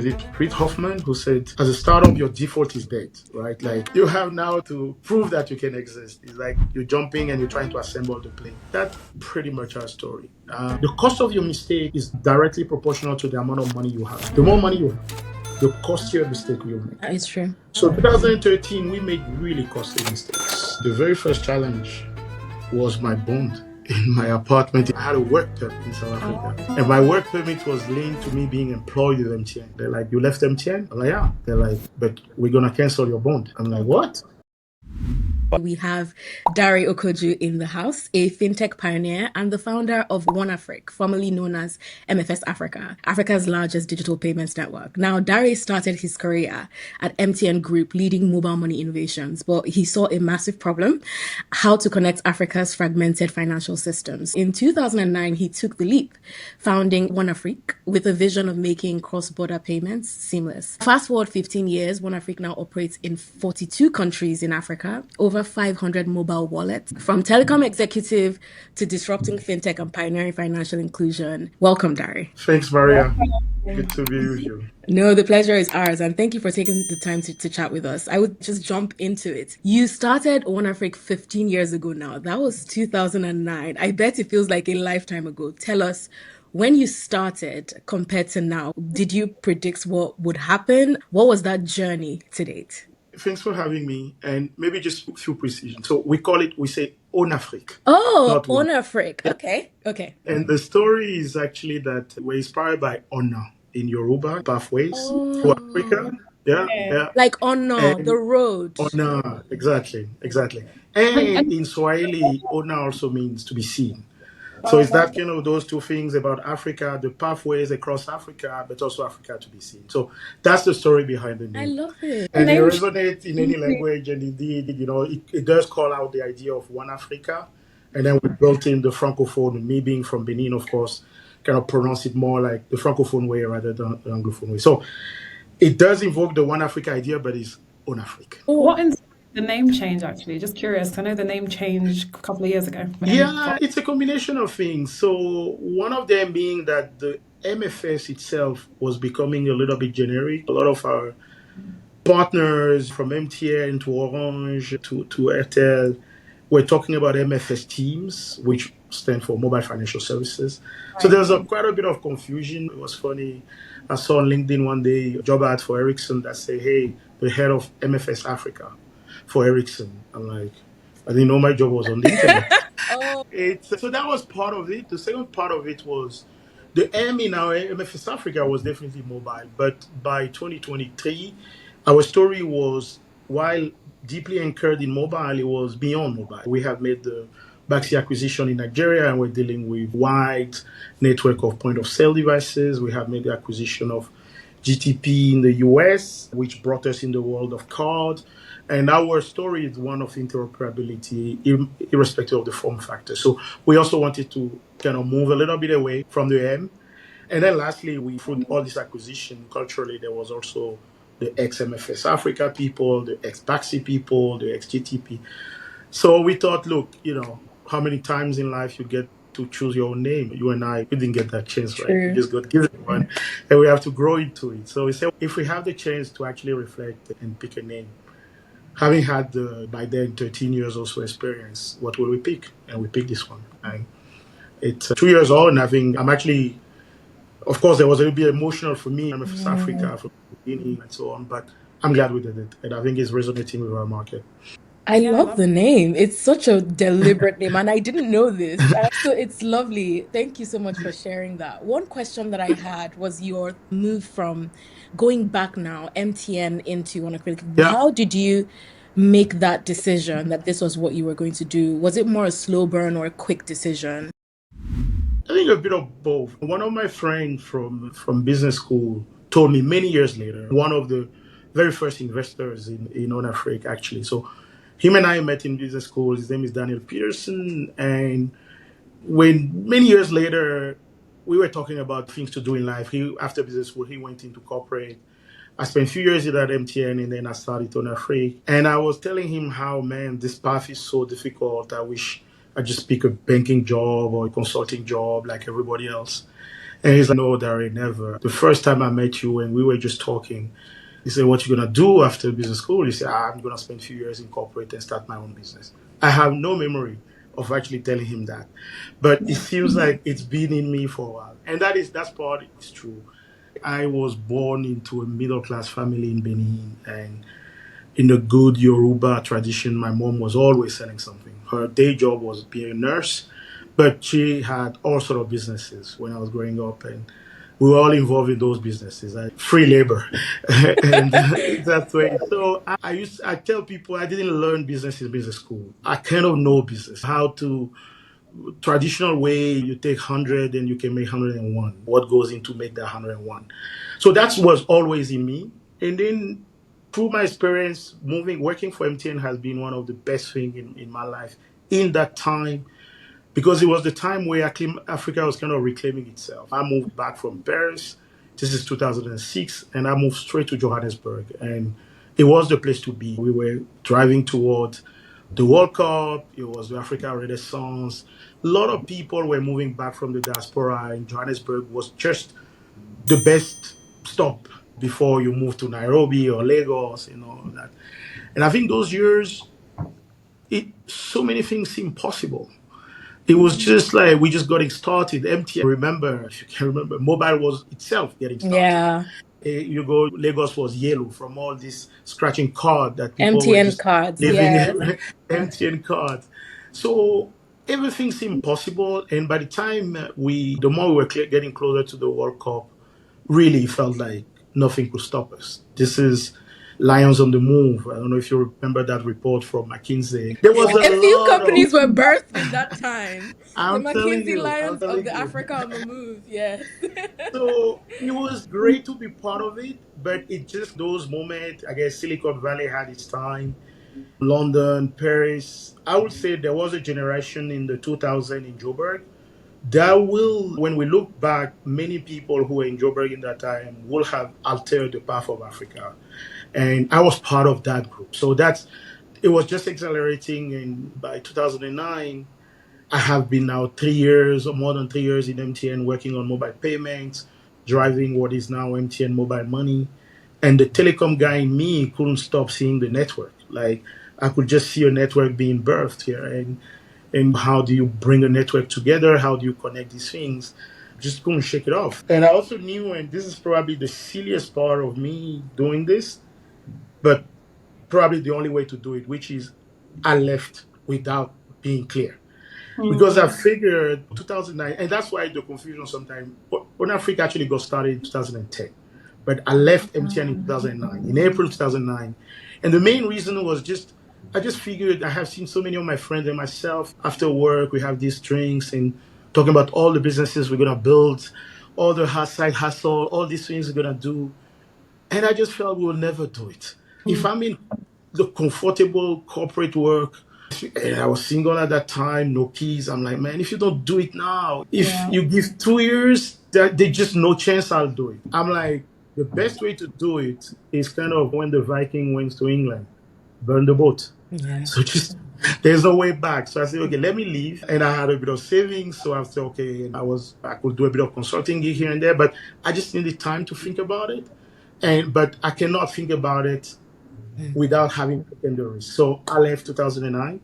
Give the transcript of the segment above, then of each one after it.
Is it Reid Hoffman who said, as a startup, your default is dead, right? Like you have now to prove that you can exist. It's like you're jumping and you're trying to assemble the plane. That's pretty much our story. The cost of your mistake is directly proportional to the amount of money you have. The more money you have, the costier mistake you'll make. It's true. So 2013, we made really costly mistakes. The very first challenge was my bond in my apartment. I had a work permit in South Africa. And my work permit was linked to me being employed with MTN. They're like, you left MTN? I'm like, yeah. They're like, but we're going to cancel your bond. I'm like, what? We have Dare Okodjou in the house, a fintech pioneer and the founder of Onafriq, formerly known as MFS Africa, Africa's largest digital payments network. Now, Dare started his career at MTN Group, leading mobile money innovations, but he saw a massive problem: how to connect Africa's fragmented financial systems. In 2009, he took the leap, founding Onafriq with a vision of making cross-border payments seamless. Fast forward 15 years, Onafriq now operates in 42 countries in Africa, over 500 mobile wallets. From telecom executive to disrupting fintech and pioneering financial inclusion. Welcome, Dare. Thanks, Maria. Good to be with you. No, the pleasure is ours, and thank you for taking the time to chat with us. I would just jump into it. You started Onafriq 15 years ago now. That was 2009. I bet it feels like a lifetime ago. Tell us, when you started compared to now, did you predict what would happen? What was that journey to date? Thanks for having me. And maybe just a few precision. So we say Onafriq. Oh, Not one. Onafriq. Okay. And the story is actually that we're inspired by honor in Yoruba, pathways to Africa. Yeah. Like honor, And the road. honor, exactly. And in Swahili, honor also means to be seen. So it's that kind of those two things about Africa, the pathways across Africa, but also Africa to be seen. So that's the story behind the I name. love it. And it resonates in any language, and indeed, it does call out the idea of one Africa. And then we built in the Francophone, me being from Benin, of course, kind of pronounce it more like the Francophone way rather than the Anglophone way. So it does invoke the one Africa idea, but it's on Africa. What inspired the name change, actually? Just curious. I know the name changed a couple of years ago. Yeah, it's a combination of things. So one of them being that the MFS itself was becoming a little bit generic. A lot of our partners from MTN to Orange to Airtel were talking about MFS teams, which stand for Mobile Financial Services. So there was quite a bit of confusion. It was funny. I saw on LinkedIn one day a job ad for Ericsson that said, hey, the head of MFS Africa for Ericsson. I'm like, I didn't know my job was on the internet. So that was part of it. The second part of it was the M in our MFS Africa was definitely mobile. But by 2023, our story was, while deeply anchored in mobile, it was beyond mobile. We have made the Baxi acquisition in Nigeria, and we're dealing with wide network of point of sale devices. We have made the acquisition of GTP in the US, which brought us in the world of card. And our story is one of interoperability, irrespective of the form factor. So we also wanted to kind of move a little bit away from the M. And then lastly, through all this acquisition, culturally, there was also the ex-MFS Africa people, the ex-Baxi people, the ex-GTP. So we thought, look, how many times in life you get to choose your own name? You and I, we didn't get that chance, right? We just got given one, and we have to grow into it. So we said, if we have the chance to actually reflect and pick a name, having had by then 13 years also experience, what will we pick? And we picked this one. And it's 2 years old, and I'm actually, of course, there was a little bit emotional for me. I'm from Africa, from the beginning, and so on. But I'm glad we did it, and I think it's resonating with our market. I love the name. It's such a deliberate name, and I didn't know this. So it's lovely. Thank you so much for sharing that. One question that I had was your move from going back now, MTN into Onafriq. Yeah. How did you make that decision that this was what you were going to do? Was it more a slow burn or a quick decision? I think a bit of both. One of my friends from business school told me many years later, one of the very first investors in Onafriq, actually. So him and I met in business school. His name is Daniel Peterson. And when many years later, we were talking about things to do in life. After business school, he went into corporate. I spent a few years at MTN, and then I started Onafriq. And I was telling him how, man, this path is so difficult. I wish I just pick a banking job or a consulting job like everybody else. And he's like, no, Dare, never. The first time I met you and we were just talking, he said, what you going to do after business school? He said, I'm going to spend a few years in corporate and start my own business. I have no memory of actually telling him that. But it seems like it's been in me for a while. And that's part is true. I was born into a middle class family in Benin, and in the good Yoruba tradition, my mom was always selling something. Her day job was being a nurse, but she had all sort of businesses when I was growing up, and we were all involved in those businesses. Free labor, and that's way. So I tell people I didn't learn business in business school. I kind of know business, how to traditional way you take 100 and you can make 101. What goes into make that 101? So that was always in me. And then through my experience working for MTN has been one of the best things in my life in that time, because it was the time where Africa was kind of reclaiming itself. I moved back from Paris. This is 2006, and I moved straight to Johannesburg, and it was the place to be. We were driving toward the World Cup. It was the Africa Renaissance. A lot of people were moving back from the diaspora, and Johannesburg was just the best stop before you move to Nairobi or Lagos, that. And I think those years, so many things seemed possible. It was just like we just getting started. MTN, remember, if you can remember, mobile was itself getting started. Yeah. You go, Lagos was yellow from all this scratching card that people were MTN just cards, living yes. MTN cards. So everything seemed possible. And by the time the more we were getting closer to the World Cup, really felt like nothing could stop us. This is Lions on the Move. I don't know if you remember that report from McKinsey. There was a A few lot of, companies were birthed in that time. The I'm telling McKinsey you, I'm Lions of telling the you. Africa on the Move, yes. So it was great to be part of it, but it just those moments. I guess Silicon Valley had its time. London, Paris. I would say there was a generation in the 2000 in Joburg that will, when we look back, many people who were in Joburg in that time will have altered the path of Africa. And I was part of that group. So it was just accelerating. And by 2009, I have been now 3 years or more than 3 years in MTN working on mobile payments, driving what is now MTN Mobile Money. And the telecom guy in me couldn't stop seeing the network. Like I could just see a network being birthed here. And how do you bring a network together? How do you connect these things? Just couldn't shake it off. And I also knew, and this is probably the silliest part of me doing this, but probably the only way to do it, which is I left without being clear. Because I figured 2009, and that's why the confusion sometimes. Onafriq actually got started in 2010, but I left MTN in 2009, in April 2009. And the main reason was I just figured I have seen so many of my friends and myself after work, we have these drinks and talking about all the businesses we're going to build, all the side hustle, all these things we're going to do. And I just felt we will never do it. If I'm in the comfortable corporate work, and I was single at that time, no kids. I'm like, man, if you don't do it now, if Yeah. you give 2 years, there's just no chance I'll do it. I'm like, the best way to do it is kind of when the Viking went to England, burn the boat. Yeah. So just there's no way back. So I said, okay, let me leave. And I had a bit of savings. So I said, okay, I could do a bit of consulting gig here and there, but I just needed time to think about it. But I cannot think about it without having taken the risk. So I left 2009,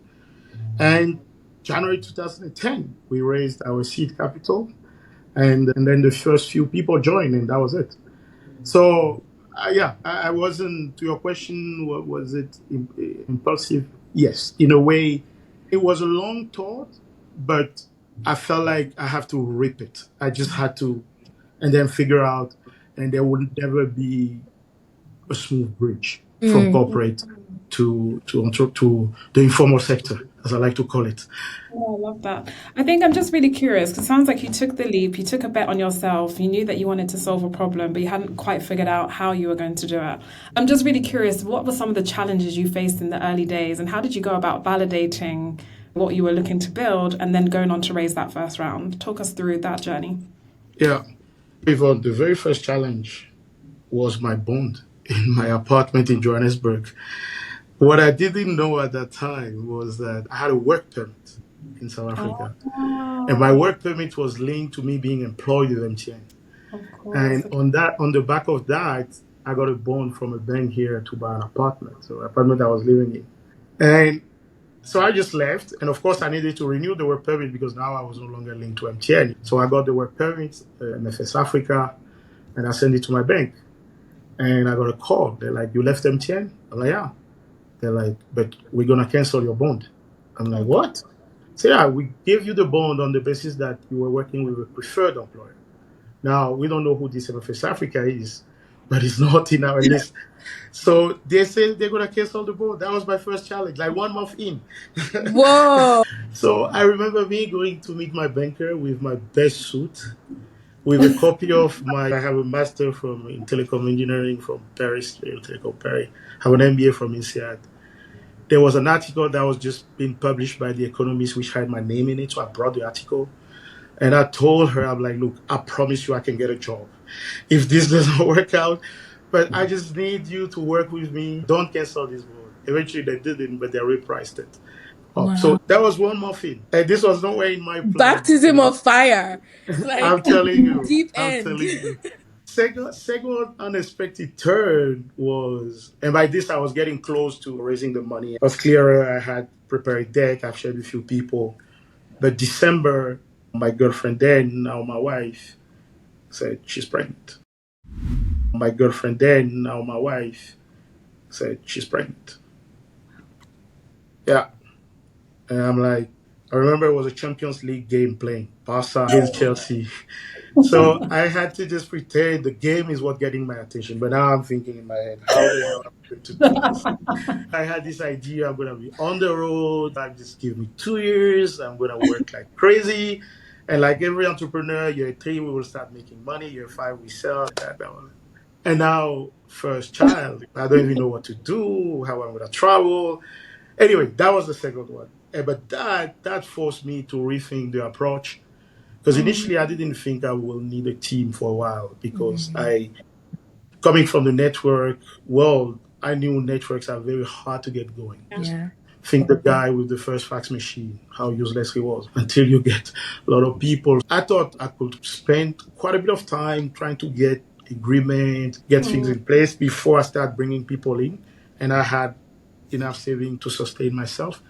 and January 2010, we raised our seed capital, and then the first few people joined, and that was it. So yeah, I wasn't, to your question, was it impulsive? Yes, in a way, it was a long thought, but I felt like I have to rip it. I just had to, and then figure out, and there would never be a smooth bridge from corporate to the informal sector, as I like to call it. Oh, I love that. I think I'm just really curious because it sounds like you took the leap, you took a bet on yourself, you knew that you wanted to solve a problem, but you hadn't quite figured out how you were going to do it. I'm just really curious, what were some of the challenges you faced in the early days, and how did you go about validating what you were looking to build and then going on to raise that first round? Talk us through that journey. Yeah, Yvonne, the very first challenge was my bond in my apartment in Johannesburg. What I didn't know at that time was that I had a work permit in South Africa. And my Oh, work permit was linked to me being employed with MTN. course. And on the back of that, I got a bond from a bank here to buy an apartment. So apartment I was living in. And so I just left. And of course I needed to renew the work permit because now I was no longer linked to MTN. So I got the work permit, MFS Africa, and I sent it to my bank. And I got a call. They're like, "You left MTN?" I'm like, "Yeah." They're like, "But we're gonna cancel your bond." I'm like, Okay. "What?" So yeah, we gave you the bond on the basis that you were working with a preferred employer. Now we don't know who this MFS Africa is, but it's not in our list. So they said they're gonna cancel the bond. That was my first challenge, like 1 month in. Whoa. So I remember me going to meet my banker with my best suit, with a copy of my. I have a master from in telecom engineering from Paris, Telecom Paris. I have an MBA from INSEAD. There was an article that was just being published by The Economist, which had my name in it. So I brought the article and I told her, I'm like, "Look, I promise you I can get a job if this doesn't work out. But I just need you to work with me. Don't cancel this board." Eventually they didn't, but they repriced it up. Wow. So that was 1 month in. And this was nowhere in my plan. Baptism of fire. I'm Like telling you. deep I'm end. telling you. Second unexpected turn was, and by this I was getting close to raising the money. It was clearer. I had prepared a deck. I've shared with a few people. But December, my girlfriend then, now my wife, said she's pregnant. My girlfriend then, now my wife, said she's pregnant. Yeah. And I'm like, I remember it was a Champions League game playing Barca against Chelsea. So I had to just pretend the game is what getting my attention. But now I'm thinking in my head, how the hell am I going to do this? I had this idea I'm going to be on the road. I just give me 2 years. I'm going to work like crazy. And like every entrepreneur, year 3, we will start making money. Year 5, we sell. That one. And now, first child, I don't even know what to do, how I'm going to travel. Anyway, that was the second one. But that forced me to rethink the approach because initially I didn't think I will need a team for a while because coming from the network world, I knew networks are very hard to get going. Just Yeah. think the guy with the first fax machine, how useless he was until you get a lot of people. I thought I could spend quite a bit of time trying to get agreement, get things in place before I start bringing people in. And I had enough saving to sustain myself.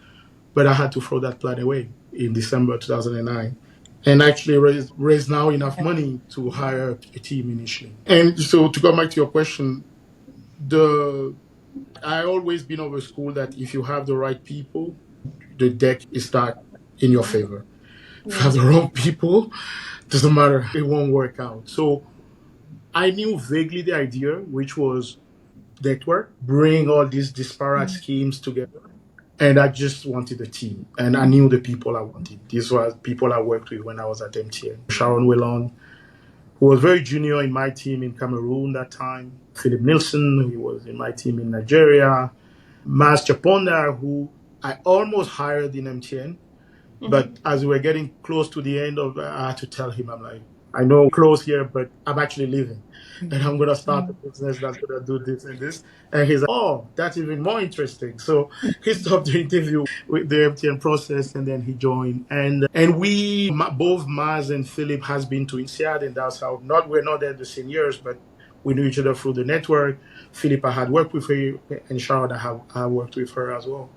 But I had to throw that plan away in December 2009 and actually raise now enough money to hire a team initially. And so to come back to your question, the I always been of a school that if you have the right people, the deck is stacked in your favor. If you have the wrong people, doesn't matter, it won't work out. So I knew vaguely the idea, which was network, bring all these disparate schemes together. And I just wanted a team. And I knew the people I wanted. These were people I worked with when I was at MTN. Sharon Whelan, who was very junior in my team in Cameroon that time. Philip Nielsen, he was in my team in Nigeria. Mas Chaponda, who I almost hired in MTN. But as we were getting close to the end of, I had to tell him, I'm like, I know we're close here, but I'm actually leaving. And I'm going to start a business that's going to do this and this. And he's like, "Oh, that's even more interesting." So he stopped the interview with the MTN process and then he joined. And we, both Maz and Philip has been to INSEAD, and that's how, we're not there the same years, but we knew each other through the network. Philip, I had worked with her, and Sharon, I worked with her as well.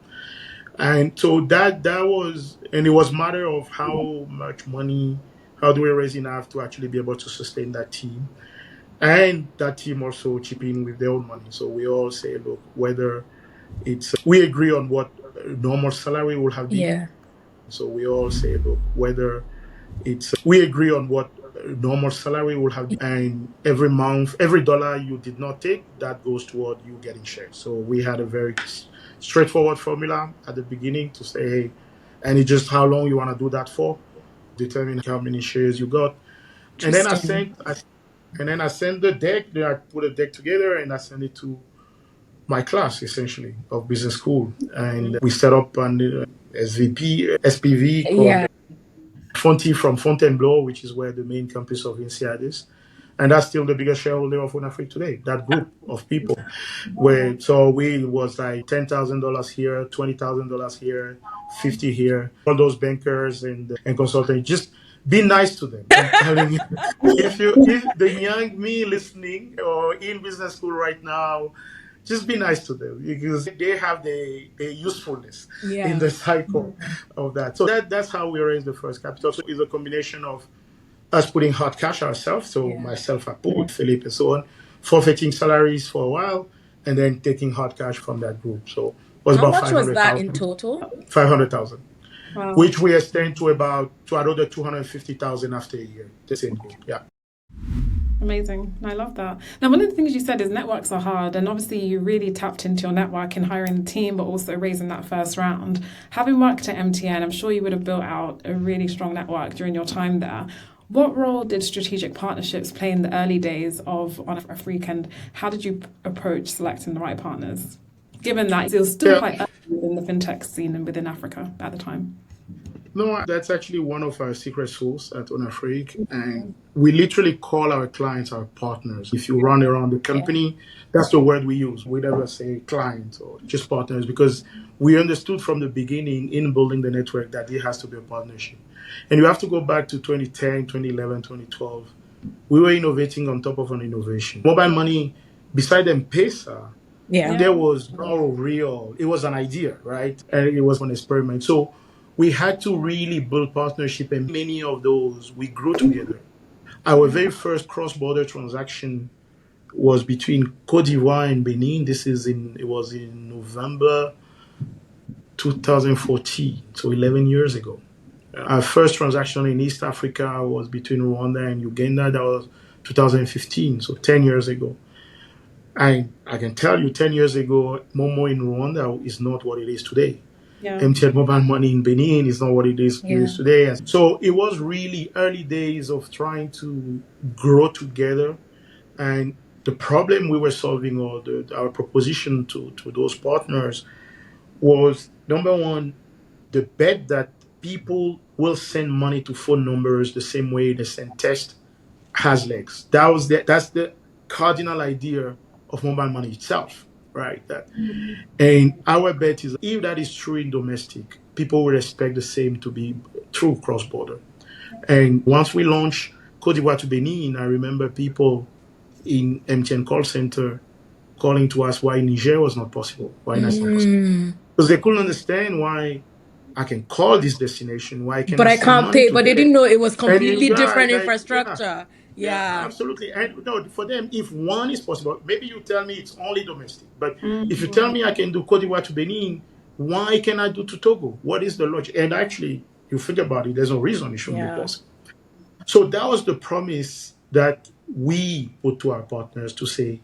And so that was, and it was a matter of how much money, how do we raise enough to actually be able to sustain that team, and that team also chip in with their own money. So we all say, look, whether we agree on what normal salary will have been. Yeah. So we all say, look, whether we agree on what normal salary will have, and every month, every dollar you did not take, that goes toward you getting shares. So we had a very straightforward formula at the beginning to say, hey, and it's just how long you want to do that for, determine how many shares you got. And then I sent the deck. Then I put a deck together and I sent it to my class essentially of business school, and we set up an SPV called Yeah. Fonty from Fontainebleau, which is where the main campus of INSEAD is. And that's still the biggest shareholder of Onafriq today, that group of people. So we was like $10,000 here, $20,000 here, 50 here. All those bankers and consultants just Be nice to them. I'm telling you. If the young me listening or in business school right now, just be nice to them because they have the usefulness in Yeah. the cycle of that. So that's how we raise the first capital. So it's a combination of us putting hard cash ourselves, so Yeah. myself, I put Philip and so on, forfeiting salaries for a while, and then taking hard cash from that group. So it was How about much was that in 500,000, total? 500,000, Wow. which we extend to about to another 250,000 after a year. The same group, yeah. Amazing. I love that. Now, one of the things you said is networks are hard, and obviously you really tapped into your network in hiring the team, but also raising that first round. Having worked at MTN, I'm sure you would have built out a really strong network during your time there. What role did strategic partnerships play in the early days of Onafriq, and how did you approach selecting the right partners, given that it was still Yeah. quite early within the fintech scene and within Africa at the time? No, that's actually one of our secret sauce at Onafriq. And we literally call our clients our partners. If you run around the Yeah. company, that's the word we use. We never say client or just partners because we understood from the beginning in building the network that it has to be a partnership. And you have to go back to 2010, 2011, 2012. We were innovating on top of an innovation. Mobile money, beside M-Pesa, Yeah. Yeah. there was no real, it was an idea, right? And it was an experiment. So we had to really build partnership, and many of those we grew together. Our very first cross-border transaction was between Cote d'Ivoire and Benin. It was in November 2014, so 11 years ago. Our first transaction in East Africa was between Rwanda and Uganda. That was 2015, so 10 years ago. I can tell you, 10 years ago, Momo in Rwanda is not what it is today. Yeah. MTN mobile money in Benin is not what it is Yeah. today. And so it was really early days of trying to grow together. And the problem we were solving, or our proposition to those partners, was number one, the bet that people will send money to phone numbers the same way they send text has legs. That's the cardinal idea of mobile money itself, right? And our bet is if that is true in domestic, people will expect the same to be true cross border. And once we launched Cote d'Ivoire to Benin, I remember people in MTN call center calling to us why Niger was not possible, why Nigeria was Mm. because they couldn't understand why I can call this destination, why can But I I send can't money pay. to But they there? didn't know it was And completely different yeah, infrastructure. yeah, Yeah. absolutely. And no, for them, if one is possible, maybe you tell me it's only domestic. But if you Mm. tell me I can do Cote d'Ivoire to Benin, why can I do to Togo? What is the logic? And actually, you think about it, there's no reason it shouldn't be Yeah. possible. So that was the promise that we put to our partners to say,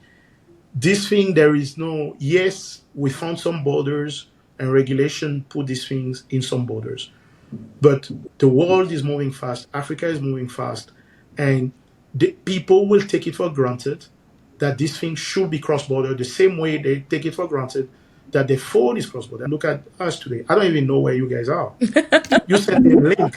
this thing, there is no, yes, we found some borders and regulation put these things in some borders. But the world is moving fast, Africa is moving fast, and the people will take it for granted that this thing should be cross border the same way they take it for granted that the phone is cross border. Look at us today. I don't even know where you guys are. You sent me a link,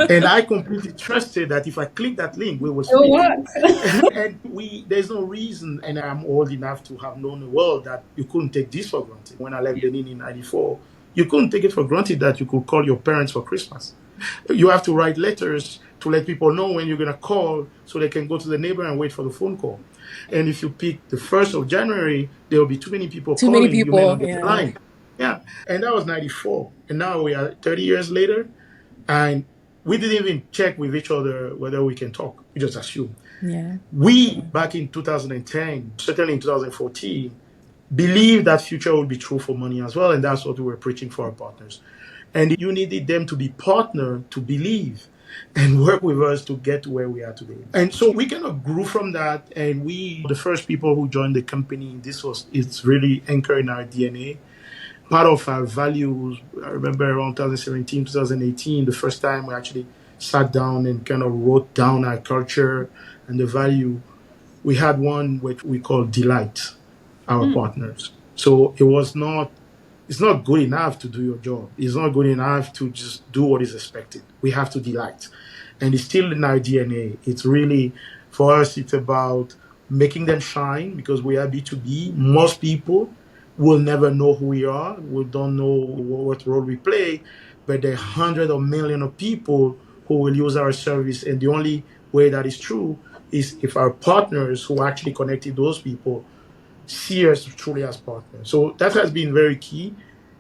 and I completely trusted that if I click that link, we will It will speak. work. And there's no reason, and I'm old enough to have known the world that you couldn't take this for granted. When I left Benin in '94, you couldn't take it for granted that you could call your parents for Christmas. You have to write letters to let people know when you're going to call so they can go to the neighbor and wait for the phone call. And if you pick the 1st of January, there will be too many people Too many calling. You may people. not get the Yeah. line. Yeah. And that was '94. And now we are 30 years later. And we didn't even check with each other whether we can talk. We just assumed. Yeah. We, back in 2010, certainly in 2014, believed that future would be true for money as well. And that's what we were preaching for our partners. And you needed them to be partner to believe and work with us to get to where we are today. And so we kind of grew from that. And the first people who joined the company, it's really anchored in our DNA. Part of our values, I remember around 2017, 2018, the first time we actually sat down and kind of wrote down our culture and the value. We had one which we call delight our partners. So it's not good enough to do your job. It's not good enough to just do what is expected. We have to delight. And it's still in our DNA. It's really, for us, it's about making them shine because we are B2B. Most people will never know who we are. We don't know what role we play, but there are hundreds of millions of people who will use our service. And the only way that is true is if our partners who actually connected those people see us truly as partners. So that has been very key.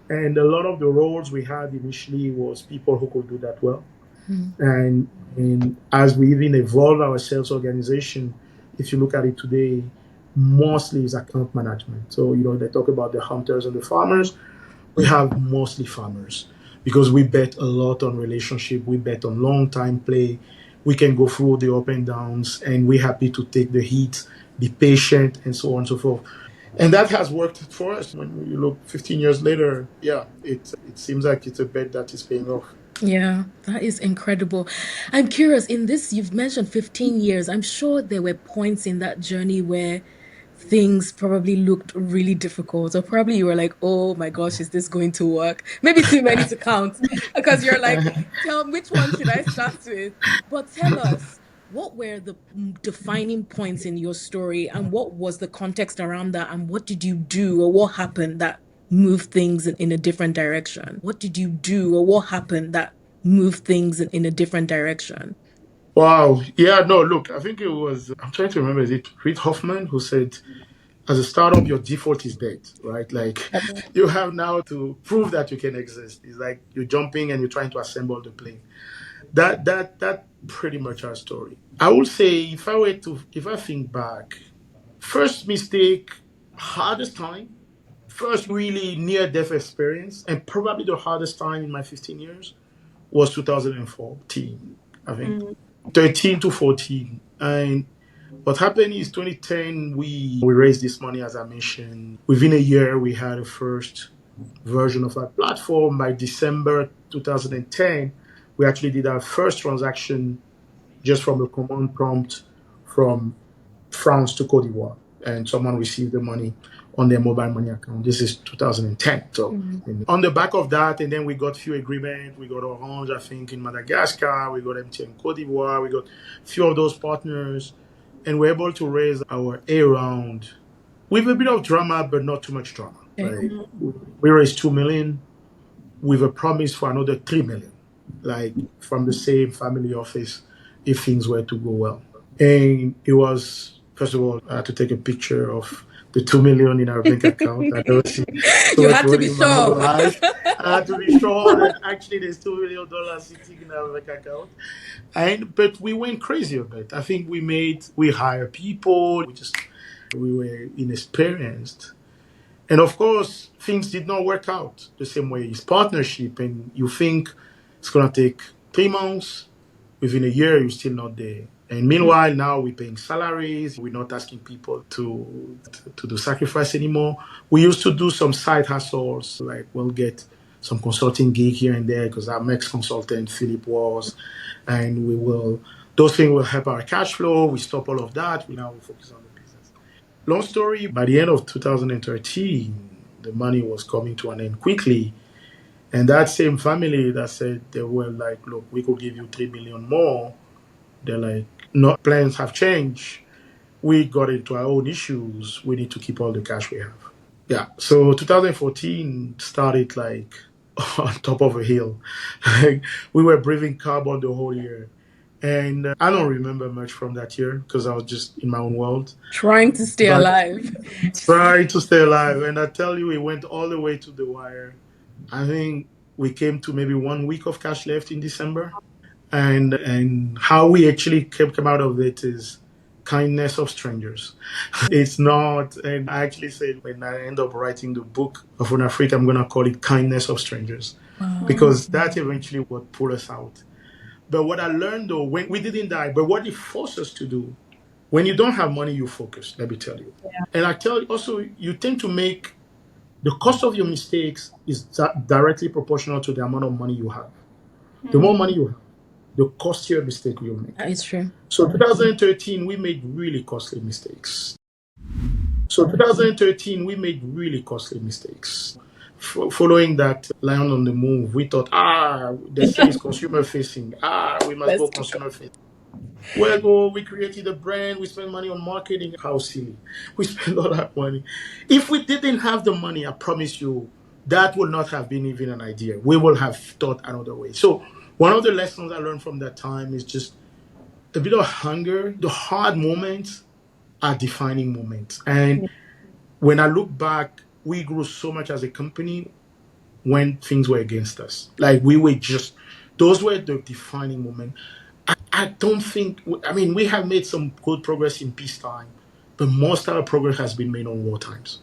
And a lot of the roles we had initially was people who could do that well. Mm. And as we even evolve our sales organization, if you look at it today, mostly is account management. So, they talk about the hunters and the farmers. We have mostly farmers because we bet a lot on relationship. We bet on long time play. We can go through the up and downs, and we're happy to take the heat, be patient, and so on and so forth. And that has worked for us. When you look 15 years later, yeah, it seems like it's a bet that is paying off. Yeah, that is incredible. I'm curious, in this, you've mentioned 15 years. I'm sure there were points in that journey where things probably looked really difficult, or probably you were like, oh my gosh, is this going to work? Maybe too many to count because you're like, tell me which one should I start with? But tell us, what were the defining points in your story, and what was the context around that, and what did you do, or what happened that moved things in a different direction? What did you do, or what happened that moved things in a different direction? Wow. Yeah, no, look, I think it was, I'm trying to remember, is it Reid Hoffman who said, as a startup, your default is dead, right? Like you have now to prove that you can exist. It's like you're jumping and you're trying to assemble the plane. That pretty much our story. I would say if I think back, first mistake, hardest time, first really near death experience, and probably the hardest time in my 15 years was 2014, I think. Mm. 13 to 14. And what happened is 2010, we raised this money, as I mentioned. Within a year, we had a first version of our platform. By December 2010, we actually did our first transaction just from a command prompt from France to Cote d'Ivoire. And someone received the money on their mobile money account. This is 2010. So Mhm. on the back of that, and then we got few agreements. We got Orange, I think, in Madagascar. We got MTN Cote d'Ivoire. We got a few of those partners. And we're able to raise our A round with a bit of drama, but not too much drama. Okay. Like we raised 2 million with a promise for another 3 million, like from the same family office if things were to go well. And it was, first of all, I had to take a picture of the 2 million in our bank account. I never seen so You much had to money be in my whole sure. life. I had to be sure that actually there's $2 million sitting in our bank account. And but we went crazy a bit. I think we hired people. We were inexperienced. And of course, things did not work out the same way. It's partnership, and you think it's gonna take 3 months. Within a year, you're still not there. And meanwhile, now we're paying salaries. We're not asking people to do sacrifice anymore. We used to do some side hustles, like we'll get some consulting gig here and there because our next consultant, Philip, was, and we will. Those things will help our cash flow. We stop all of that. We now focus on the business. Long story, by the end of 2013, the money was coming to an end quickly. And that same family that said they were like, look, we could give you 3 million more. They're like, no, plans have changed. We got into our own issues. We need to keep all the cash we have. Yeah. So 2014 started like on top of a hill. Like we were breathing carbon the whole year. And I don't remember much from that year because I was just in my own world. Trying to stay But alive. trying to stay alive. And I tell you, it went all the way to the wire. I think we came to maybe 1 week of cash left in December. And how we actually came out of it is kindness of strangers. It's not, and I actually said when I end up writing the book of Onafriq, I'm gonna call it kindness of strangers Wow. because that's eventually what pulled us out. But what I learned though, when we didn't die, but what it forced us to do, when you don't have money, you focus. Let me tell you. And I tell you also, you tend to make the cost of your mistakes is directly proportional to the amount of money you have. The more money you have, the costier mistake you'll make. That is true. So 2013, we made really costly mistakes. So 2013, we made really costly mistakes. Following that Lion on the Move, we thought, they say it's consumer facing. We must Let's go keep consumer facing. Where go? We created a brand. We spent money on marketing. How silly! We spent all that money. If we didn't have the money, I promise you, that would not have been even an idea. We will have thought another way. So One of the lessons I learned from that time is just a bit of hunger. The hard moments are defining moments. And when I look back, we grew so much as a company when things were against us. Like we were just, those were the defining moments. I don't think, I mean, we have made some good progress in peacetime, but most of our progress has been made on war times.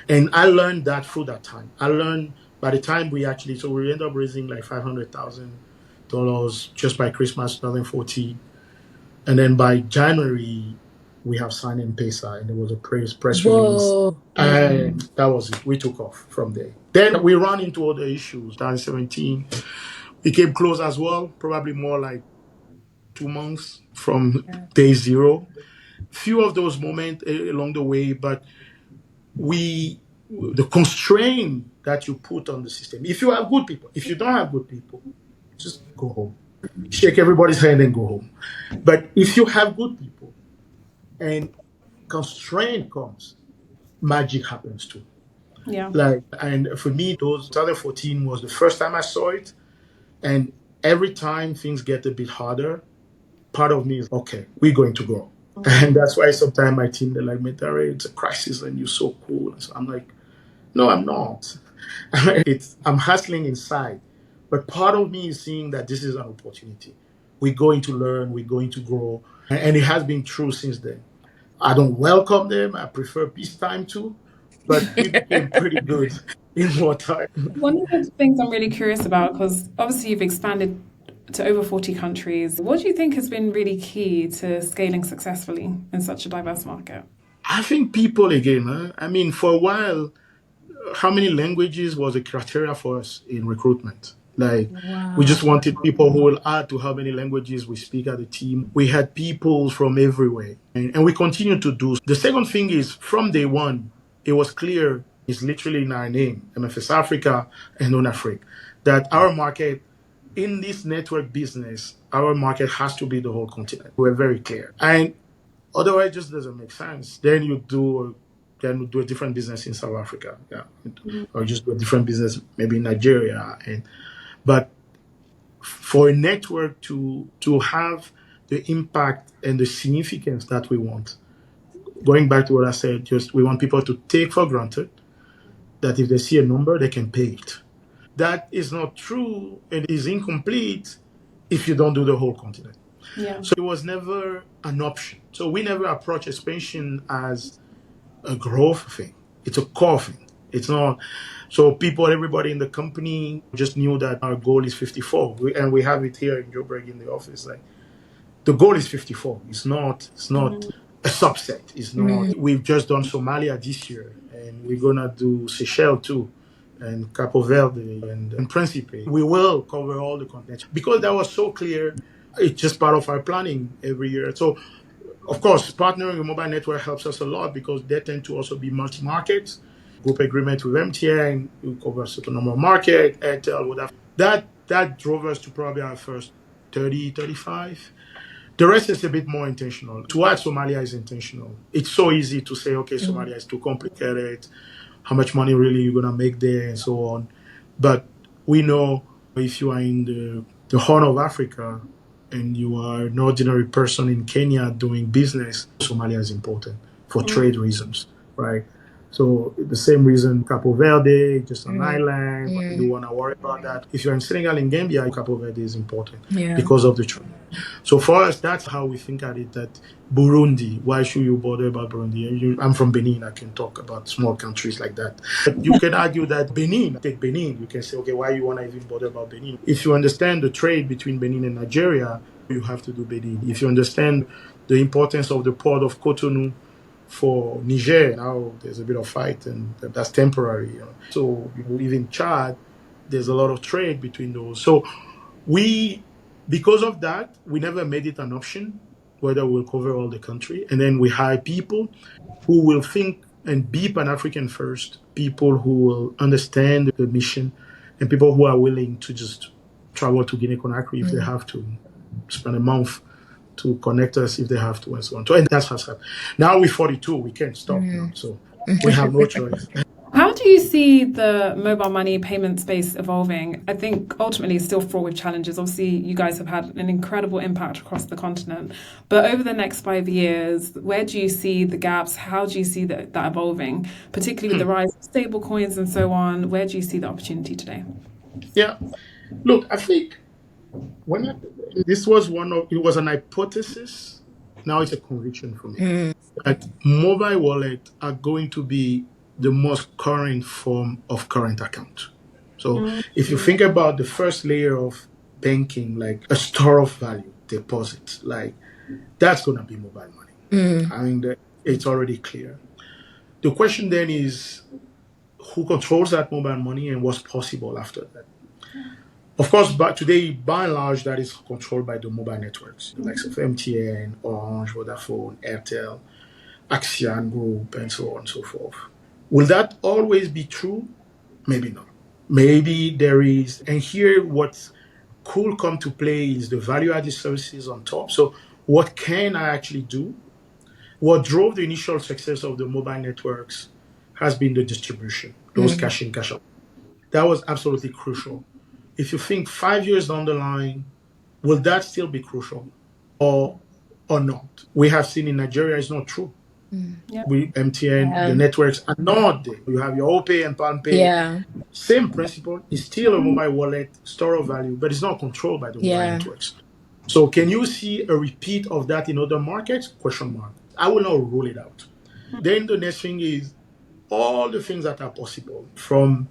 And I learned that through that time. I learned by the time we actually, so we ended up raising like $500,000 just by Christmas 2014. And then by January, we have signed M-Pesa and there was a press release. Whoa. And that was it. We took off from there. Then we ran into other issues. 2017, it came close as well, probably more like 2 months from day zero. Few of those moments along the way, but the constraint that you put on the system. If you have good people, if you don't have good people, just go home. Shake everybody's hand and go home. But if you have good people and constraint comes, magic happens too. Yeah. Like, and for me, those 2014 was the first time I saw it. And every time things get a bit harder, part of me is okay, we're going to grow. And that's why sometimes my team, they're like, Metare, it's a crisis and you're so cool. And so I'm like, no, I'm not. I'm hustling inside. But part of me is seeing that this is an opportunity. We're going to learn, we're going to grow. And it has been true since then. I don't welcome them. I prefer peacetime too. But we became pretty good in wartime. One of the things I'm really curious about, because obviously you've expanded to over 40 countries, what do you think has been really key to scaling successfully in such a diverse market? I think people again, huh? I mean, for a while, how many languages was a criteria for us in recruitment? Like, we just wanted people who will add to how many languages we speak as a team. We had people from everywhere, and we continue to do. The second thing is, from day one, it was clear, it's literally in our name, MFS Africa and Onafriq, that our market in this network business, our market has to be the whole continent. We're very clear. And otherwise, it just doesn't make sense. Then you do a different business in South Africa, yeah, or just do a different business maybe in Nigeria. But for a network to have the impact and the significance that we want, going back to what I said, just we want people to take for granted that if they see a number, they can pay it. That is not true and is incomplete if you don't do the whole continent. Yeah. So it was never an option. So we never approach expansion as a growth thing. It's a core thing. It's not. So everybody in the company just knew that our goal is 54. And we have it here in Joburg in the office. Like, the goal is 54. It's not a subset. It's not. We've just done Somalia this year, and we're gonna do Seychelles too, and Capo Verde and Principe. We will cover all the continents because that was so clear. It's just part of our planning every year. So, of course, partnering with mobile network helps us a lot because they tend to also be multi-markets. Group agreement with MTN, we cover a certain number of market, Airtel, whatever. That drove us to probably our first 30, 35. The rest is a bit more intentional. To add Somalia is intentional. It's so easy to say, okay, Somalia is too complicated. How much money really you're going to make there and so on. But we know if you are in the Horn of Africa and you are an ordinary person in Kenya doing business, Somalia is important for trade reasons, right? So the same reason Capo Verde, just an island, you don't want to worry about that. If you're in Senegal and Gambia, Capo Verde is important because of the trade. So for us, that's how we think at it, that Burundi, why should you bother about Burundi? I'm from Benin, I can talk about small countries like that. But you can argue that take Benin, you can say, okay, why you want to even bother about Benin? If you understand the trade between Benin and Nigeria, you have to do Benin. If you understand the importance of the port of Cotonou for Niger, now there's a bit of fight and that's temporary. So even Chad, there's a lot of trade between those. So because of that, we never made it an option whether we'll cover all the country. And then we hire people who will think and be Pan-African first, people who will understand the mission, and people who are willing to just travel to Guinea-Conakry if they have to, spend a month to connect us if they have to, and so on. So, and that's what's happened. Now we're 42, we can't stop now, so we have no choice. How do you see the mobile money payment space evolving? I think ultimately it's still fraught with challenges. Obviously, you guys have had an incredible impact across the continent. But over the next 5 years, where do you see the gaps? How do you see that evolving, particularly with the rise of stable coins and so on? Where do you see the opportunity today? Yeah. Look, I think when this was it was an hypothesis. Now it's a conviction for me that mobile wallets are going to be the most current form of current account. So if you think about the first layer of banking, like a store of value, deposit, like that's going to be mobile money. I mean, it's already clear. The question then is who controls that mobile money and what's possible after that? Of course, but today, by and large, that is controlled by the mobile networks, the likes of MTN, Orange, Vodafone, Airtel, MFS Group, and so on and so forth. Will that always be true? Maybe not. Maybe there is, and here what could come to play is the value-added services on top. So what can I actually do? What drove the initial success of the mobile networks has been the distribution, those cash in, cash out. That was absolutely crucial. If you think 5 years down the line, will that still be crucial or not? We have seen in Nigeria it's not true. Yeah. We MTN, the networks are not there. You have your OPay and PalmPay. Yeah. Same principle. It's still a mobile wallet, store of value, but it's not controlled by the mobile networks. So can you see a repeat of that in other markets? Question mark. I will not rule it out. Then the next thing is all the things that are possible, from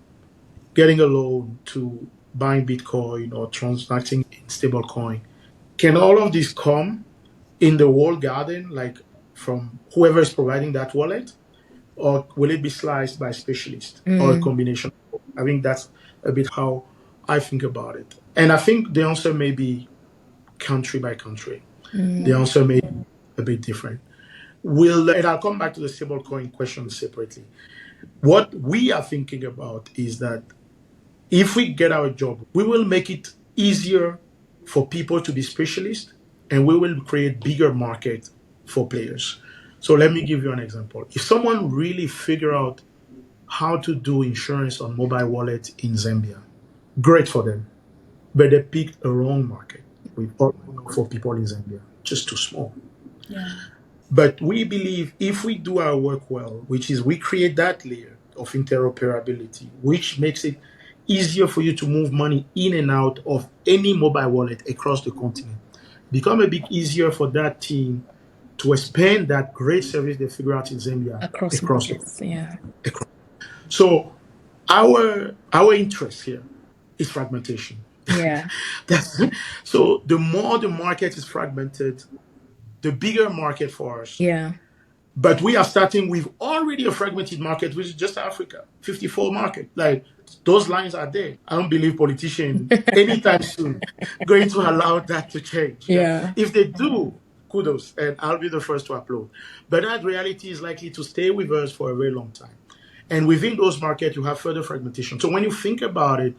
getting a loan to buying Bitcoin or transacting in stablecoin. Can all of this come in the walled garden, like from whoever is providing that wallet? Or will it be sliced by specialists or a combination? I think that's a bit how I think about it. And I think the answer may be country by country. The answer may be a bit different. And I'll come back to the stablecoin question separately. What we are thinking about is that if we get our job, we will make it easier for people to be specialists and we will create bigger market for players. So let me give you an example. If someone really figure out how to do insurance on mobile wallet in Zambia, great for them. But they picked a wrong market. We all know for people in Zambia, just too small. Yeah. But we believe if we do our work well, which is we create that layer of interoperability, which makes it easier for you to move money in and out of any mobile wallet across the continent, become a bit easier for that team to expand that great service they figure out in Zambia Across across the markets. Yeah. So our interest here is fragmentation. Yeah. So the more the market is fragmented, the bigger market for us. Yeah. But we are starting with already a fragmented market, which is just Africa, 54 market. Like those lines are there. I don't believe politicians anytime soon going to allow that to change. Yeah. If they do, kudos, and I'll be the first to applaud. But that reality is likely to stay with us for a very long time. And within those markets, you have further fragmentation. So when you think about it,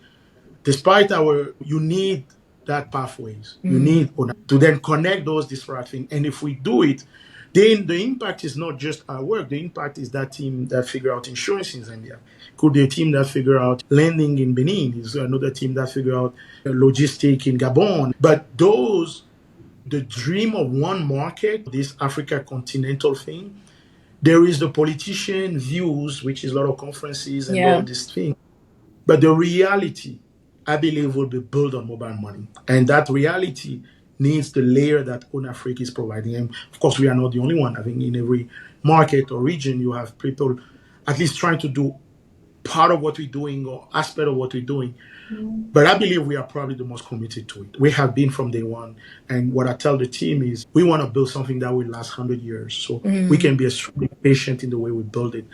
despite you need that pathways, you need to then connect those disparate things. And if we do it, then the impact is not just our work. The impact is that team that figure out insurance in Zambia. Could be a team that figure out lending in Benin. Is another team that figure out logistic in Gabon. But the dream of one market, this Africa continental thing, there is the politician views, which is a lot of conferences and all of these things. But the reality, I believe, will be built on mobile money. And that reality needs the layer that Onafriq is providing. And of course, we are not the only one. I think in every market or region, you have people at least trying to do part of what we're doing or aspect of what we're doing. But I believe we are probably the most committed to it. We have been from day one. And what I tell the team is we want to build something that will last 100 years. So we can be extremely patient in the way we build it.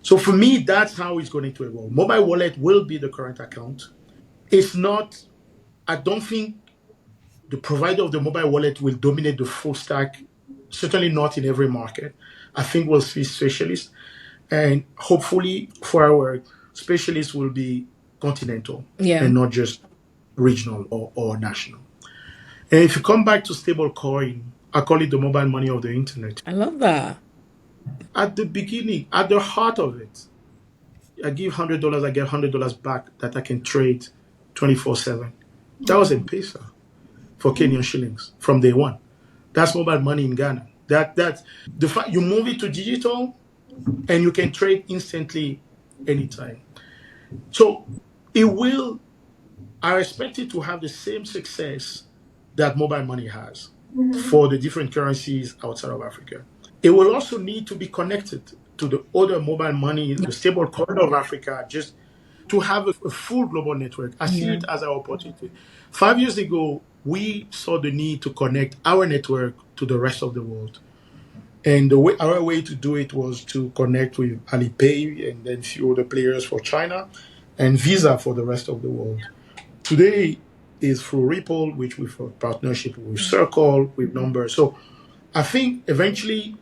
So for me, that's how it's going to evolve. Mobile wallet will be the current account. It's not, I don't think the provider of the mobile wallet will dominate the full stack, certainly not in every market. I think we'll see specialists. And hopefully for our specialists will be continental and not just regional or national. And if you come back to stablecoin, I call it the mobile money of the internet. I love that. At the beginning, at the heart of it, I give $100, I get $100 back that I can trade 24/7. That was M-Pesa for Kenyan shillings from day one. That's mobile money in Ghana. That's the fact you move it to digital and you can trade instantly anytime. So it will, I expect it to have the same success that mobile money has for the different currencies outside of Africa. It will also need to be connected to the other mobile money, the stable coin of Africa, just to have a full global network. I see Yeah. it as our opportunity. 5 years ago, we saw the need to connect our network to the rest of the world. And our way to do it was to connect with Alipay and then few other players for China and Visa for the rest of the world. Today is through Ripple, which we've got partnership with Circle, with Numbers. So I think eventually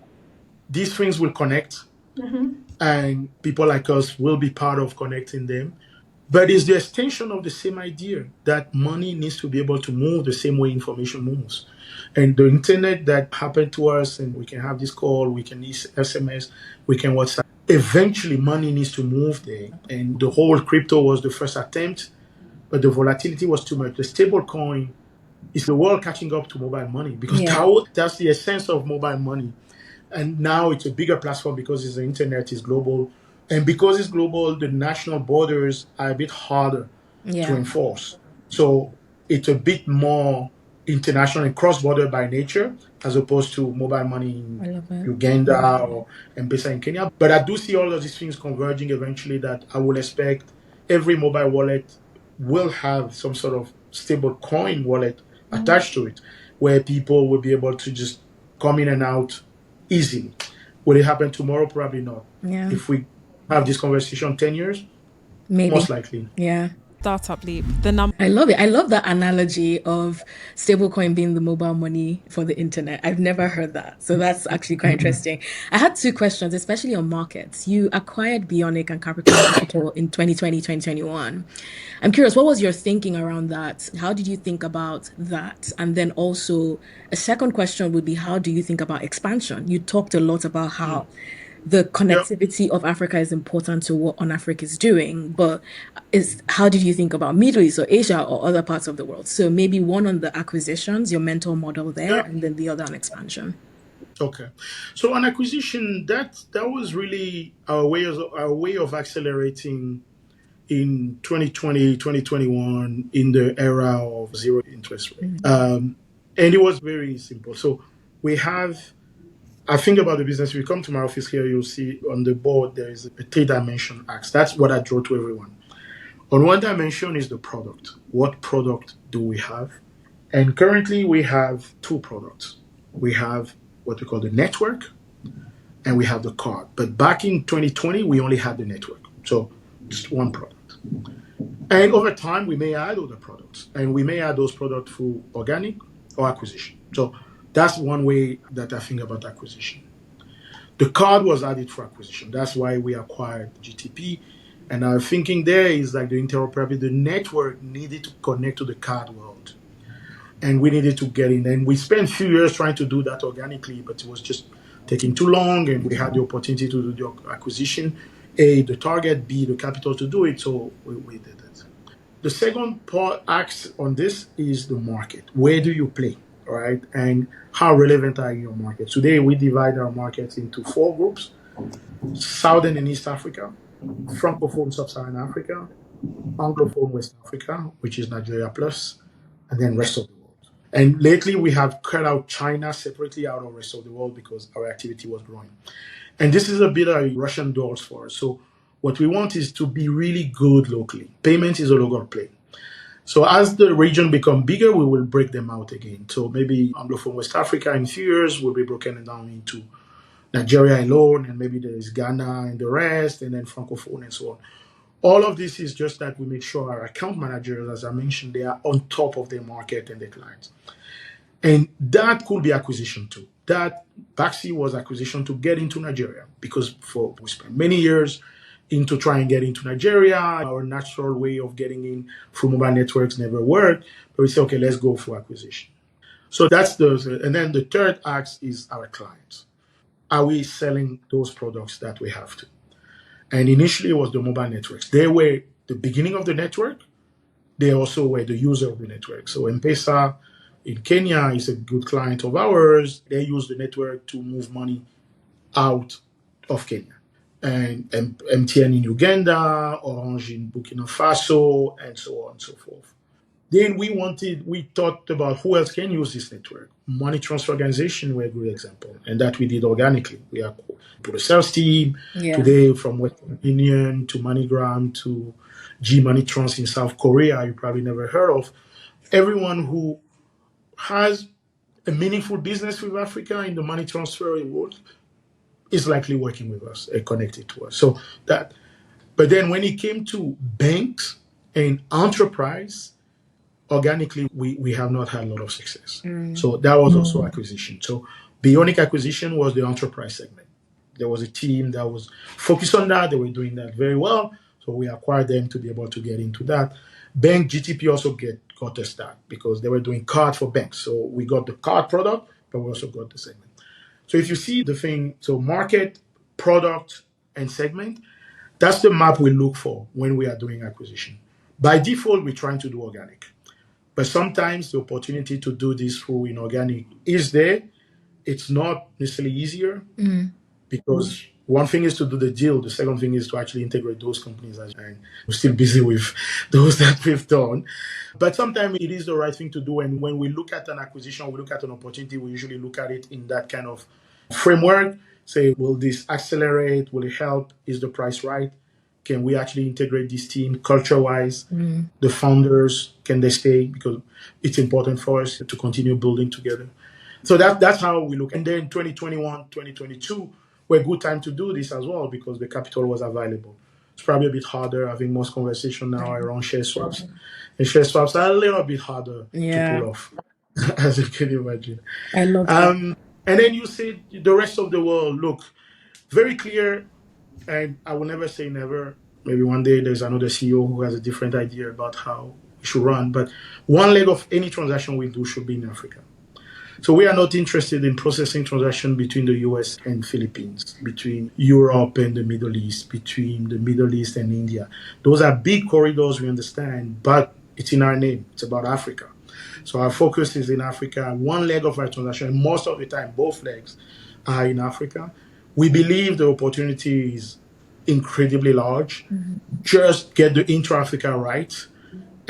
these things will connect and people like us will be part of connecting them. But it's the extension of the same idea that money needs to be able to move the same way information moves. And the internet that happened to us, and we can have this call, we can use SMS, we can WhatsApp. Eventually, money needs to move there. And the whole crypto was the first attempt, but the volatility was too much. The stable coin is the world catching up to mobile money because Yeah. that's the essence of mobile money. And now it's a bigger platform because the internet is global. And because it's global, the national borders are a bit harder to Yeah. enforce. So it's a bit more international and cross-border by nature, as opposed to mobile money I in love it. Uganda or M-Pesa in Kenya. But I do see all of these things converging eventually that I will expect every mobile wallet will have some sort of stable coin wallet attached to it, where people will be able to just come in and out easily. Will it happen tomorrow? Probably not. Yeah. If we have this conversation 10 years, Maybe. most likely. Yeah. Startup leap. The number. I love it. I love that analogy of stablecoin being the mobile money for the internet. I've never heard that. So that's actually quite interesting. I had two questions, especially on markets. You acquired Bionic and Capricorn Capital in 2020, 2021. I'm curious, what was your thinking around that? How did you think about that? And then also, a second question would be, how do you think about expansion? You talked a lot about Mm. how the Yeah. connectivity of Africa is important to what OnAfric is doing, but is how did you think about Middle East or Asia or other parts of the world? So maybe one on the acquisitions, your mentor model there, Yeah. and then the other on expansion. Okay. So on acquisition, that was really our way of accelerating in 2020, 2021 in the era of zero interest rate. And it was very simple. So we have, I think about the business. If you come to my office here, you'll see on the board there is a three-dimension axe. That's what I draw to everyone. On one dimension is the product. What product do we have? And currently we have two products. We have what we call the network and we have the card. But back in 2020, we only had the network. So just one product. And over time, we may add other products and we may add those products through organic or acquisition. So that's one way that I think about acquisition. The card was added for acquisition. That's why we acquired GTP. And our thinking there is like the interoperability, the network needed to connect to the card world. And we needed to get in. And we spent a few years trying to do that organically, but it was just taking too long. And we had the opportunity to do the acquisition. A, the target, B, the capital to do it. So we did it. The second part acts on this is the market. Where do you play? Right? And how relevant are your markets? Today, we divide our markets into four groups: Southern and East Africa, Francophone Sub-Saharan Africa, Anglophone West Africa, which is Nigeria plus, and then rest of the world. And lately, we have cut out China separately out of rest of the world because our activity was growing. And this is a bit of Russian doors for us. So what we want is to be really good locally. Payment is a local play. So as the region become bigger, we will break them out again. So maybe Anglophone West Africa in a few years will be broken down into Nigeria alone, and maybe there is Ghana and the rest, and then Francophone and so on. All of this is just that we make sure our account managers, as I mentioned, they are on top of their market and their clients. And that could be acquisition too. That Baxi was acquisition to get into Nigeria because we spent many years into trying to get into Nigeria. Our natural way of getting in through mobile networks never worked. But we said, okay, let's go for acquisition. So and then the third axe is our clients. Are we selling those products that we have to? And initially, it was the mobile networks. They were the beginning of the network. They also were the user of the network. So M-Pesa in Kenya is a good client of ours. They use the network to move money out of Kenya. And MTN in Uganda, Orange in Burkina Faso, and so on and so forth. Then we thought about who else can use this network. Money transfer organization were a good example, and that we did organically. We have put a sales team today from Western Union to MoneyGram to G Money Trans in South Korea. You probably never heard of. Everyone who has a meaningful business with Africa in the money transfer world is likely working with us and connected to us. So that, but then when it came to banks and enterprise, organically, we have not had a lot of success. So that was also acquisition. So Bionic acquisition was the enterprise segment. There was a team that was focused on that. They were doing that very well. So we acquired them to be able to get into that. Bank GTP also got a start because they were doing card for banks. So we got the card product, but we also got the segment. So if you see the thing, so market, product, and segment, that's the map we look for when we are doing acquisition. By default, we're trying to do organic. But sometimes the opportunity to do this through inorganic is there. It's not necessarily easier because one thing is to do the deal. The second thing is to actually integrate those companies. And we're still busy with those that we've done. But sometimes it is the right thing to do. And when we look at an acquisition, we look at an opportunity, we usually look at it in that kind of framework. Say, will this accelerate? Will it help? Is the price right? Can we actually integrate this team culture-wise? The founders, can they stay? Because it's important for us to continue building together. So that's how we look. And then 2021, 2022 were a good time to do this as well because the capital was available. It's probably a bit harder. Having most conversation now around share swaps. And share swaps are a little bit harder to pull off, as you can imagine. I love that. And then you say the rest of the world, look, very clear. And I will never say never. Maybe one day there's another CEO who has a different idea about how it should run. But one leg of any transaction we do should be in Africa. So we are not interested in processing transactions between the US and Philippines, between Europe and the Middle East, between the Middle East and India. Those are big corridors, we understand, but it's in our name. It's about Africa. So our focus is in Africa. One leg of our transaction, and most of the time, both legs are in Africa. We believe the opportunity is incredibly large. Just get the intra-Africa right.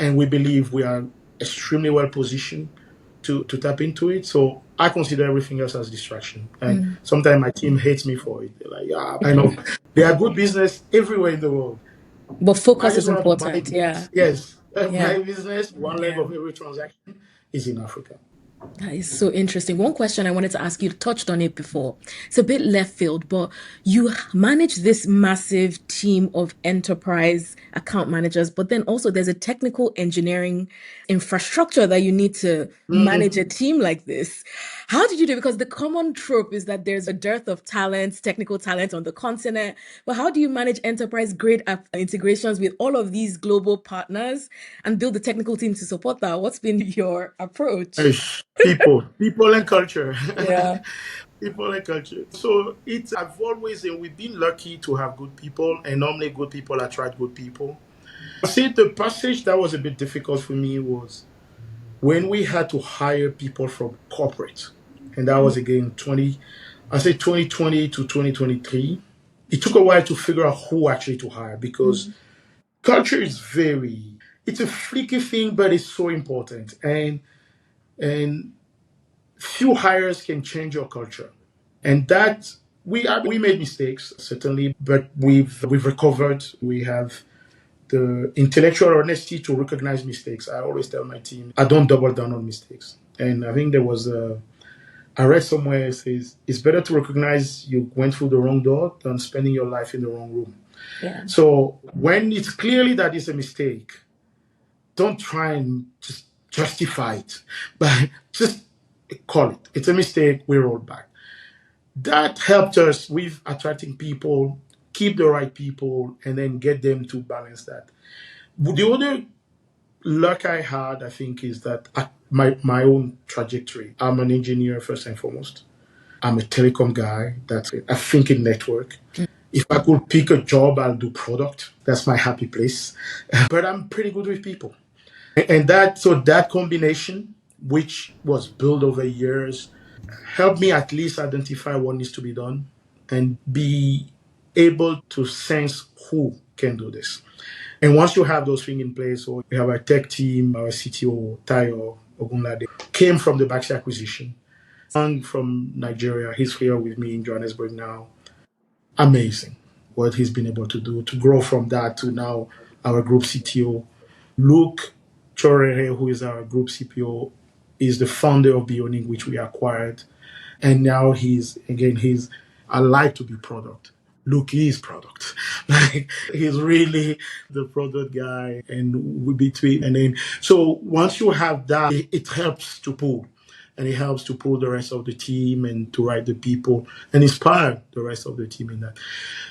And we believe we are extremely well positioned to tap into it. So I consider everything else as distraction. And sometimes my team hates me for it. They're like, yeah, I know. There are good business everywhere in the world. But I focus just is want to buy important. business. Yes. Yeah. My business, one leg of every transaction is in Africa. That is so interesting. One question I wanted to ask you, touched on it before. It's a bit left field, but you manage this massive team of enterprise account managers, but then also there's a technical engineering infrastructure that you need to manage a team like this. How did you do it? Because the common trope is that there's a dearth of talent, technical talent on the continent. But how do you manage enterprise grade integrations with all of these global partners and build the technical team to support that? What's been your approach? People and culture. Yeah. People and culture. So I've always, and we've been lucky to have good people, and normally good people attract good people. I say the passage that was a bit difficult for me was when we had to hire people from corporate, and that was again 2020 to 2023. It took a while to figure out who actually to hire because culture is it's a flaky thing, but it's so important. And few hires can change your culture. And that we made mistakes, certainly, but we've recovered. We have the intellectual honesty to recognize mistakes. I always tell my team, I don't double down on mistakes. And I think I read somewhere it says, it's better to recognize you went through the wrong door than spending your life in the wrong room. Yeah. So when it's clearly that it's a mistake, don't try and just justify it, but just call it. It's a mistake, we roll back. That helped us with attracting people, keep the right people, and then get them to balance that. The other luck I had, I think, is that my own trajectory. I'm an engineer first and foremost. I'm a telecom guy. I think in network. If I could pick a job, I'll do product. That's my happy place. But I'm pretty good with people. And that combination, which was built over years, helped me at least identify what needs to be done and be able to sense who can do this. And once you have those things in place, so we have our tech team, our CTO, Tayo Ogunlade, came from the Baxi acquisition. Young from Nigeria, he's here with me in Johannesburg now. Amazing what he's been able to do to grow from that to now our group CTO. Luke Chorere, who is our group CPO, is the founder of Bioning, which we acquired. And now I like to be product. Luke is product. Like he's really the product guy and we between and then so once you have that, it helps to pull. And it helps to pull the rest of the team and to write the people and inspire the rest of the team in that.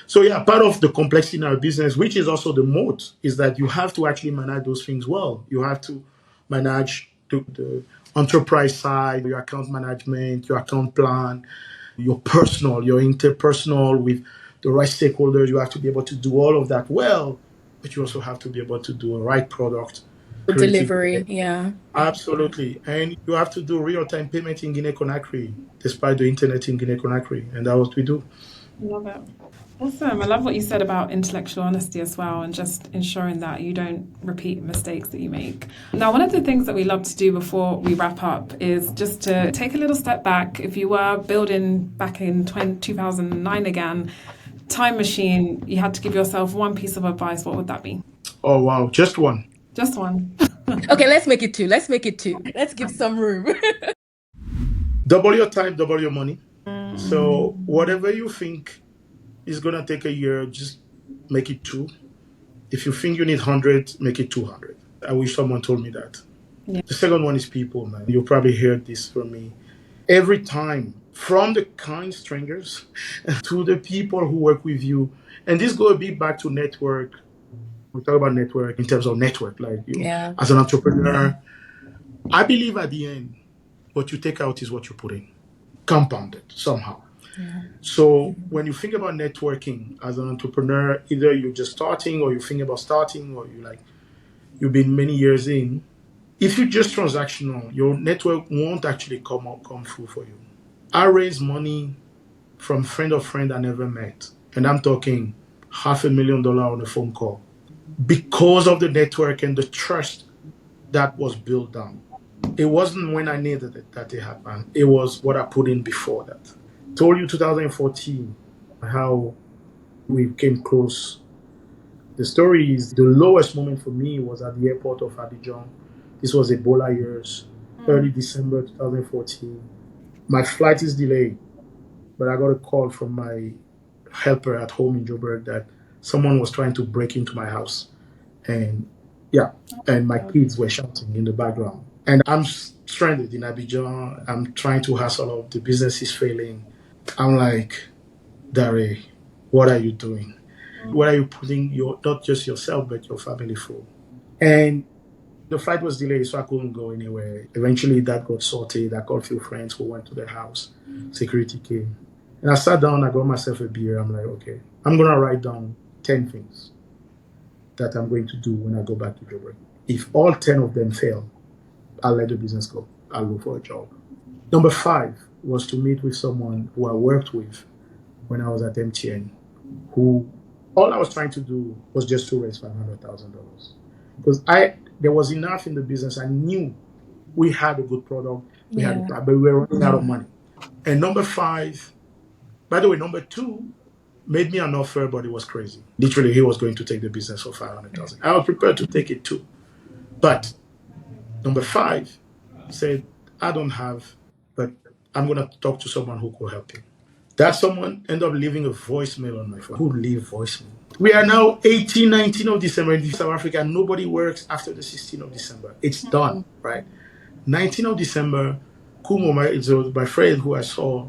So yeah, part of the complexity in our business, which is also the moat, is that you have to actually manage those things well. You have to manage the enterprise side, your account management, your account plan, your personal, your interpersonal with the right stakeholders. You have to be able to do all of that well, but you also have to be able to do a right product. Creative. Delivery, yeah. Absolutely. And you have to do real-time payment in Guinea-Conakry, despite the internet in Guinea-Conakry. And that's what we do. Love it. Awesome. I love what you said about intellectual honesty as well and just ensuring that you don't repeat mistakes that you make. Now, one of the things that we love to do before we wrap up is just to take a little step back. If you were building back in 2009 again, time machine, you had to give yourself one piece of advice, what would that be? Oh, wow. Just one. Just one. Okay, let's make it two. Let's give some room. Double your time, double your money. So whatever you think is going to take a year, just make it 2. If you think you need 100, make it 200. I wish someone told me that. Yeah. The second one is people, man. You probably heard this from me. Every time, from the kind strangers to the people who work with you. And this goes a bit back to network. We talk about network in terms of network, like you, Yeah. as an entrepreneur. I believe at the end, what you take out is what you put in, compounded somehow. Yeah. So when you think about networking as an entrepreneur, either you're just starting or you think about starting or you've been many years in. If you're just transactional, your network won't actually come through for you. I raise money from friend of friend I never met. And I'm talking $500,000 on a phone call because of the network and the trust that was built down. It wasn't when I needed it that it happened. It was what I put in before that. Told you 2014 how we came close. The story is the lowest moment for me was at the airport of Abidjan. This was Ebola years, early December 2014. My flight is delayed, but I got a call from my helper at home in Joburg that someone was trying to break into my house. And and my kids were shouting in the background. And I'm stranded in Abidjan. I'm trying to hustle up. The business is failing. I'm like, Dare, what are you doing? What are you putting not just yourself, but your family through? And the flight was delayed, so I couldn't go anywhere. Eventually, that got sorted. I called a few friends who went to the house. Security came. And I sat down, I got myself a beer. I'm like, okay, I'm going to write down 10 things that I'm going to do when I go back to Joburg. If all 10 of them fail, I'll let the business go. I'll look for a job. Number 5 was to meet with someone who I worked with when I was at MTN, who all I was trying to do was just to raise $500,000. Because there was enough in the business. I knew we had a good product, but we were running out of money. And number 5, by the way, number 2 made me an offer, but it was crazy. Literally, he was going to take the business for $500,000. I was prepared to take it too. But number 5 said, I don't have, but I'm going to talk to someone who could help you. That someone ended up leaving a voicemail on my phone. Who leave voicemail? We are now 18, 19 of December in South Africa. Nobody works after the 16th of December. It's done, right? 19th of December, Kumo, my friend who I saw,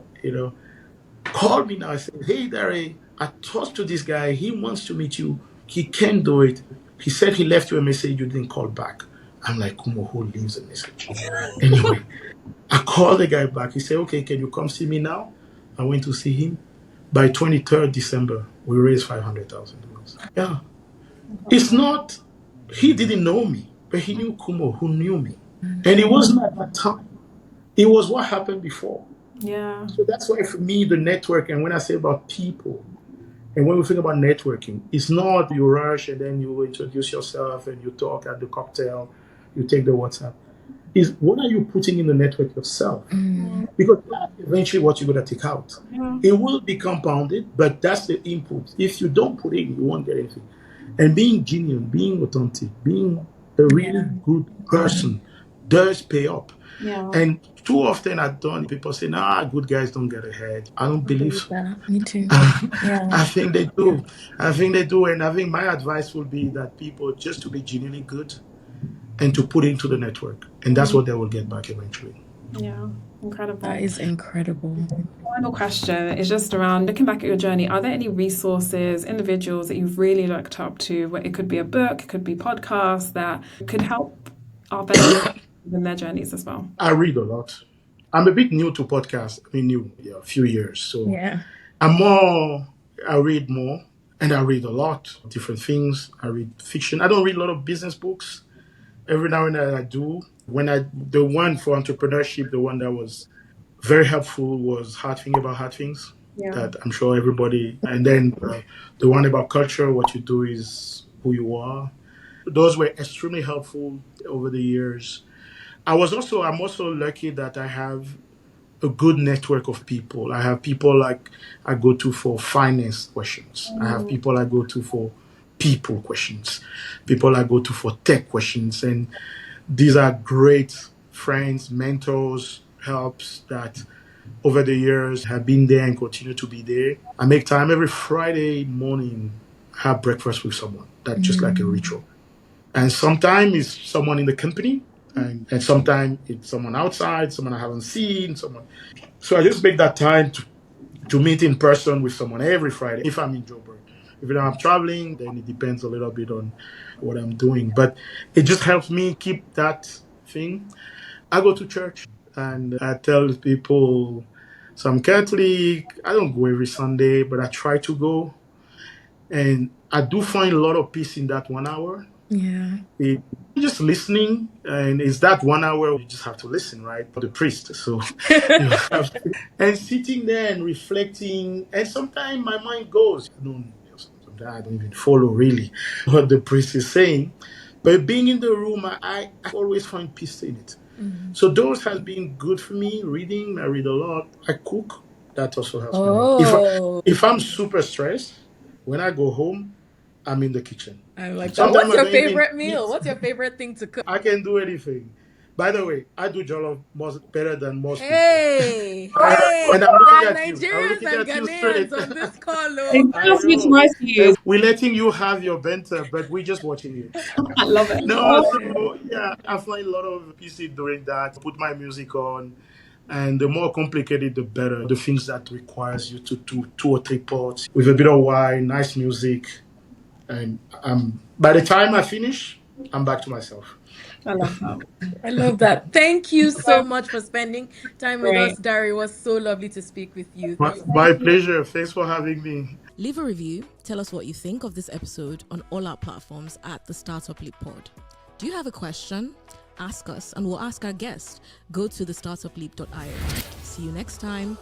called me now and said, hey, Dare, I talked to this guy. He wants to meet you. He can't do it. He said he left you a message. You didn't call back. I'm like, Kumo, who leaves a message? Anyway, I called the guy back. He said, okay, can you come see me now? I went to see him. By 23rd December, we raised $500,000. Yeah. It's not, he didn't know me, but he knew Kumo, who knew me. And it wasn't at that time. It was what happened before. Yeah. So that's why for me, the network, and when I say about people, and when we think about networking, it's not you rush and then you introduce yourself and you talk at the cocktail, you take the WhatsApp. Is what are you putting in the network yourself? Because that's eventually what you're going to take out. Yeah. It will be compounded, but that's the input. If you don't put in, you won't get anything. And being genuine, being authentic, being a really good person does pay up. Yeah. And too often I've done people say, nah, good guys don't get ahead. I don't believe so. Me too. I think they do. I think they do. And I think my advice would be that people just to be genuinely good and to put into the network. And that's what they will get back eventually. Yeah. Incredible. That is incredible. Final question is just around looking back at your journey. Are there any resources, individuals that you've really looked up to? Where it could be a book, it could be podcasts that could help our fellow in their journeys as well. I read a lot. I'm a bit new to podcasts. I mean, a few years. So Yeah. I read more and I read a lot of different things. I read fiction. I don't read a lot of business books. Every now and then I do. The one for entrepreneurship, the one that was very helpful was Hard Thing About Hard Things. Yeah. That I'm sure everybody, and then the one about culture, what you do is who you are. Those were extremely helpful over the years. I'm also lucky that I have a good network of people. I have people like I go to for finance questions. I have people I go to for people questions. People I go to for tech questions. And these are great friends, mentors, helps that over the years have been there and continue to be there. I make time every Friday morning, have breakfast with someone. That's just like a ritual. And sometimes it's someone in the company, and sometimes it's someone outside, someone I haven't seen, someone. So I just make that time to meet in person with someone every Friday if I'm in Joburg. If I'm traveling, then it depends a little bit on what I'm doing. But it just helps me keep that thing. I go to church and I tell people, so I'm Catholic. I don't go every Sunday, but I try to go. And I do find a lot of peace in that 1 hour. Yeah. Just listening, and it's that 1 hour you just have to listen, right? For the priest. So you have to, and sitting there and reflecting, and sometimes my mind goes, sometimes I don't even follow really what the priest is saying. But being in the room, I always find peace in it. So those has been good for me. Reading, I read a lot. I cook. That also helps me a lot. If I'm super stressed, when I go home, I'm in the kitchen. I like that. Sometimes What's I your don't even favorite meal? eat. What's your favorite thing to cook? I can do anything. By the way, I do jollof better than most people. Hey, And I'm looking there are at you. I'm Nigerians looking and at you straight. Ghanaians on this call. They Oh. I just need know. nice views. We're letting you have your banter, but we're just watching you. I love it. No, so yeah, I find a lot of PC doing that. Put my music on, and the more complicated, the better. The things that requires you to do 2 or 3 parts with a bit of wine, nice music, and by the time I finish, I'm back to myself. I love that. I love that. Thank you so much for spending time with Great. us, Dare. It was so lovely to speak with you. My pleasure. Thanks for having me. Leave a review. Tell us what you think of this episode on all our platforms at the Startup Leap Pod. Do you have a question? Ask us and we'll ask our guest. Go to thestartupleap.io. See you next time.